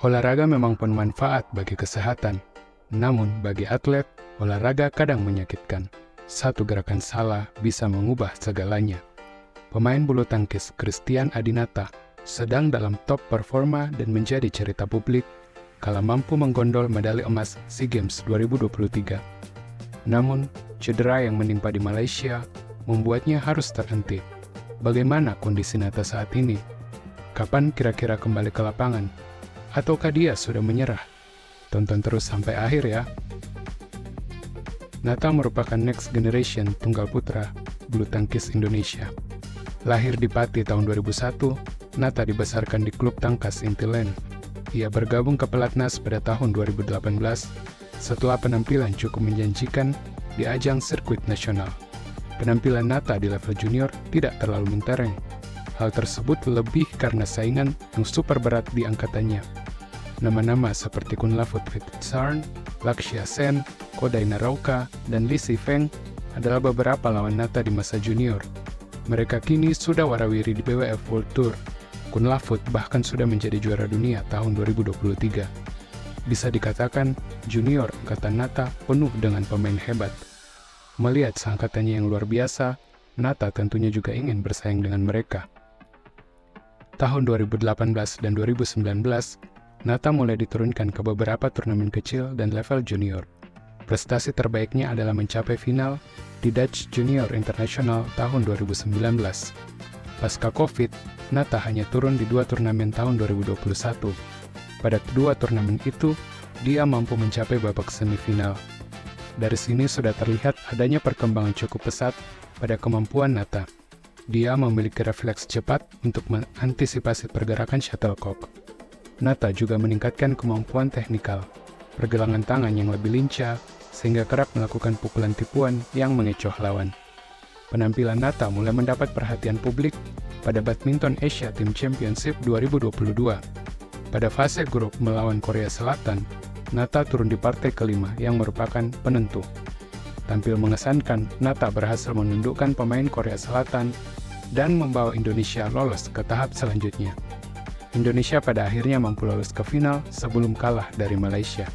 Olahraga memang penuh manfaat bagi kesehatan, namun bagi atlet, olahraga kadang menyakitkan. Satu gerakan salah bisa mengubah segalanya. Pemain bulu tangkis Christian Adinata sedang dalam top performa dan menjadi cerita publik kala mampu menggondol medali emas SEA Games 2023. Namun, cedera yang menimpa di Malaysia membuatnya harus terhenti. Bagaimana kondisi Nata saat ini? Kapan kira-kira kembali ke lapangan? Ataukah dia sudah menyerah? Tonton terus sampai akhir ya. Nata merupakan next generation tunggal putra bulu tangkis Indonesia. Lahir di Pati tahun 2001, Nata dibesarkan di klub tangkas Intiland. Ia bergabung ke Pelatnas pada tahun 2018 setelah penampilan cukup menjanjikan di ajang sirkuit nasional. Penampilan Nata di level junior tidak terlalu mentereng. Hal tersebut lebih karena saingan yang super berat di angkatannya. Nama-nama seperti Kunlavut Vitsarn, Lakshya Sen, Kodai Narauka, dan Lee Si Feng adalah beberapa lawan Nata di masa junior. Mereka kini sudah warawiri di BWF World Tour. Kunlavut bahkan sudah menjadi juara dunia tahun 2023. Bisa dikatakan, junior angkatan Nata penuh dengan pemain hebat. Melihat seangkatannya yang luar biasa, Nata tentunya juga ingin bersaing dengan mereka. Tahun 2018 dan 2019, Nata mulai diturunkan ke beberapa turnamen kecil dan level junior. Prestasi terbaiknya adalah mencapai final di Dutch Junior International tahun 2019. Pasca Covid, Nata hanya turun di 2 turnamen tahun 2021. Pada kedua turnamen itu, dia mampu mencapai babak semifinal. Dari sini sudah terlihat adanya perkembangan cukup pesat pada kemampuan Nata. Dia memiliki refleks cepat untuk mengantisipasi pergerakan shuttlecock. Nata juga meningkatkan kemampuan teknikal, pergelangan tangan yang lebih lincah, sehingga kerap melakukan pukulan tipuan yang mengecoh lawan. Penampilan Nata mulai mendapat perhatian publik pada Badminton Asia Team Championship 2022. Pada fase grup melawan Korea Selatan, Nata turun di partai kelima yang merupakan penentu. Tampil mengesankan, Nata berhasil menundukkan pemain Korea Selatan dan membawa Indonesia lolos ke tahap selanjutnya. Indonesia pada akhirnya mampu lolos ke final sebelum kalah dari Malaysia.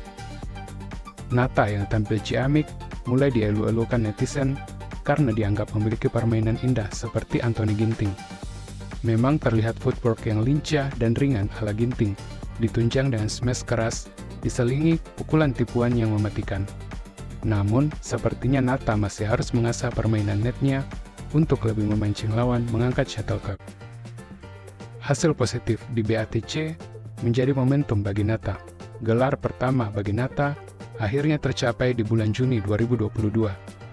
Nata yang tampil ciamik mulai dielu-elukan netizen karena dianggap memiliki permainan indah seperti Anthony Ginting. Memang terlihat footwork yang lincah dan ringan ala Ginting, ditunjang dengan smash keras, diselingi pukulan tipuan yang mematikan. Namun, sepertinya Nata masih harus mengasah permainan netnya untuk lebih memancing lawan mengangkat shuttlecock. Hasil positif di BATC menjadi momentum bagi Nata. Gelar pertama bagi Nata akhirnya tercapai di bulan Juni 2022.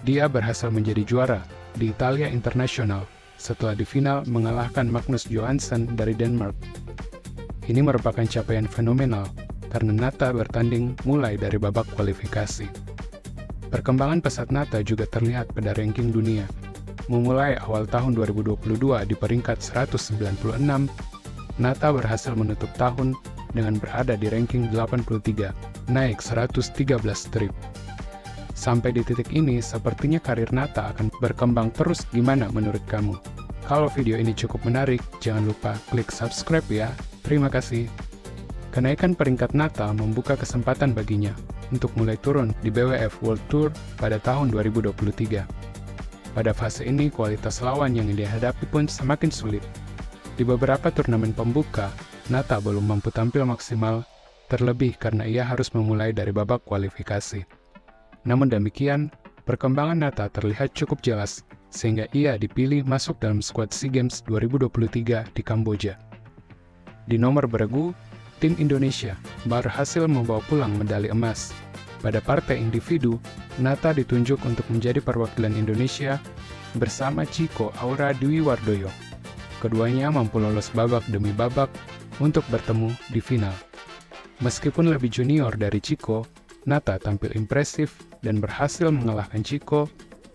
Dia berhasil menjadi juara di Italia International setelah di final mengalahkan Magnus Johansson dari Denmark. Ini merupakan capaian fenomenal karena Nata bertanding mulai dari babak kualifikasi. Perkembangan pesat Nata juga terlihat pada ranking dunia. Memulai awal tahun 2022 di peringkat 196, Nata berhasil menutup tahun dengan berada di ranking 83, naik 113 strip. Sampai di titik ini, sepertinya karir Nata akan berkembang terus. Gimana menurut kamu? Kalau video ini cukup menarik, jangan lupa klik subscribe ya. Terima kasih. Kenaikan peringkat Nata membuka kesempatan baginya untuk mulai turun di BWF World Tour pada tahun 2023. Pada fase ini, kualitas lawan yang dihadapi pun semakin sulit. Di beberapa turnamen pembuka, Nata belum mampu tampil maksimal, terlebih karena ia harus memulai dari babak kualifikasi. Namun demikian, perkembangan Nata terlihat cukup jelas, sehingga ia dipilih masuk dalam skuad SEA Games 2023 di Kamboja. Di nomor beregu, tim Indonesia berhasil membawa pulang medali emas. Pada partai individu, Nata ditunjuk untuk menjadi perwakilan Indonesia bersama Chico Aura Dwi Wardoyo. Keduanya mampu lolos babak demi babak untuk bertemu di final. Meskipun lebih junior dari Chico, Nata tampil impresif dan berhasil mengalahkan Chico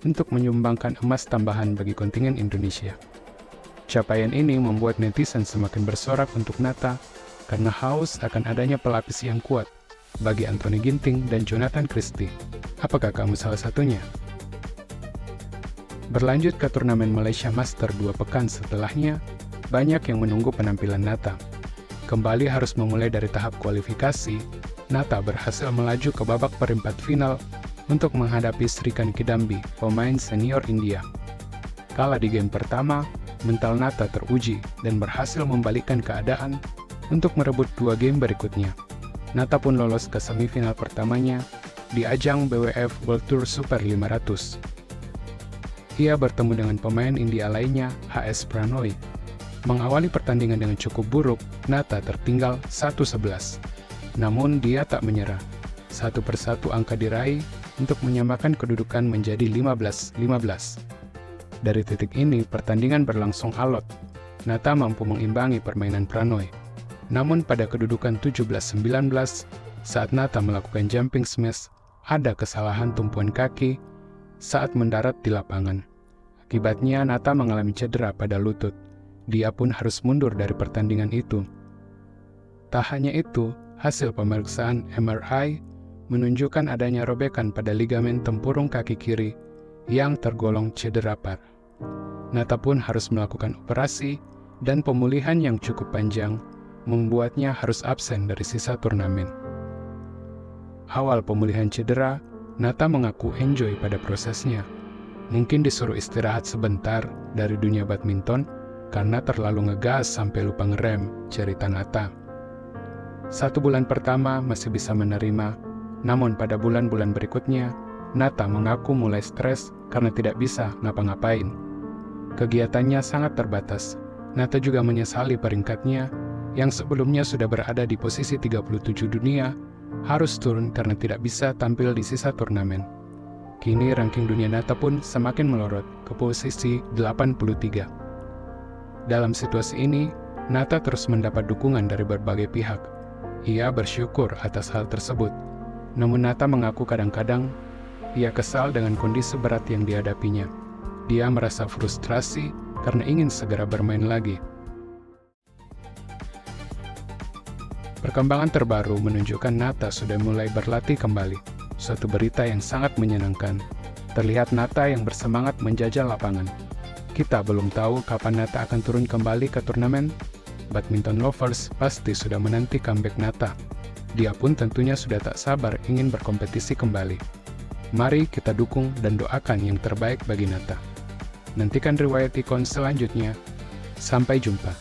untuk menyumbangkan emas tambahan bagi kontingen Indonesia. Capaian ini membuat netizen semakin bersorak untuk Nata karena haus akan adanya pelapis yang kuat bagi Anthony Ginting dan Jonathan Christie. Apakah kamu salah satunya? Berlanjut ke turnamen Malaysia Master 2 pekan setelahnya, banyak yang menunggu penampilan Nata. Kembali harus memulai dari tahap kualifikasi, Nata berhasil melaju ke babak perempat final untuk menghadapi Srikanth Kidambi, pemain senior India. Kalah di game pertama, mental Nata teruji dan berhasil membalikkan keadaan untuk merebut 2 game berikutnya. Nata pun lolos ke semifinal pertamanya di ajang BWF World Tour Super 500. Ia bertemu dengan pemain India lainnya, HS Pranoy. Mengawali pertandingan dengan cukup buruk, Nata tertinggal 1-11. Namun dia tak menyerah. Satu persatu angka diraih untuk menyamakan kedudukan menjadi 15-15. Dari titik ini, pertandingan berlangsung alot. Nata mampu mengimbangi permainan Pranoy. Namun pada kedudukan 17-19, saat Nata melakukan jumping smash, ada kesalahan tumpuan kaki saat mendarat di lapangan. Akibatnya Nata mengalami cedera pada lutut. Dia pun harus mundur dari pertandingan itu. Tak hanya itu, hasil pemeriksaan MRI menunjukkan adanya robekan pada ligamen tempurung kaki kiri yang tergolong cedera parah. Nata pun harus melakukan operasi dan pemulihan yang cukup panjang, membuatnya harus absen dari sisa turnamen. Awal pemulihan cedera, Nata mengaku enjoy pada prosesnya. Mungkin disuruh istirahat sebentar dari dunia badminton karena terlalu ngegas sampai lupa ngerem, cerita Nata. 1 bulan pertama masih bisa menerima, namun pada bulan-bulan berikutnya, Nata mengaku mulai stres karena tidak bisa ngapa-ngapain. Kegiatannya sangat terbatas. Nata juga menyesali peringkatnya yang sebelumnya sudah berada di posisi 37 dunia, harus turun karena tidak bisa tampil di sisa turnamen. Kini ranking dunia Nata pun semakin melorot ke posisi 83. Dalam situasi ini, Nata terus mendapat dukungan dari berbagai pihak. Ia bersyukur atas hal tersebut. Namun Nata mengaku kadang-kadang ia kesal dengan kondisi berat yang dihadapinya. Dia merasa frustrasi karena ingin segera bermain lagi. Perkembangan terbaru menunjukkan Nata sudah mulai berlatih kembali. Suatu berita yang sangat menyenangkan. Terlihat Nata yang bersemangat menjajal lapangan. Kita belum tahu kapan Nata akan turun kembali ke turnamen. Badminton lovers pasti sudah menanti comeback Nata. Dia pun tentunya sudah tak sabar ingin berkompetisi kembali. Mari kita dukung dan doakan yang terbaik bagi Nata. Nantikan riwayat ikon selanjutnya. Sampai jumpa.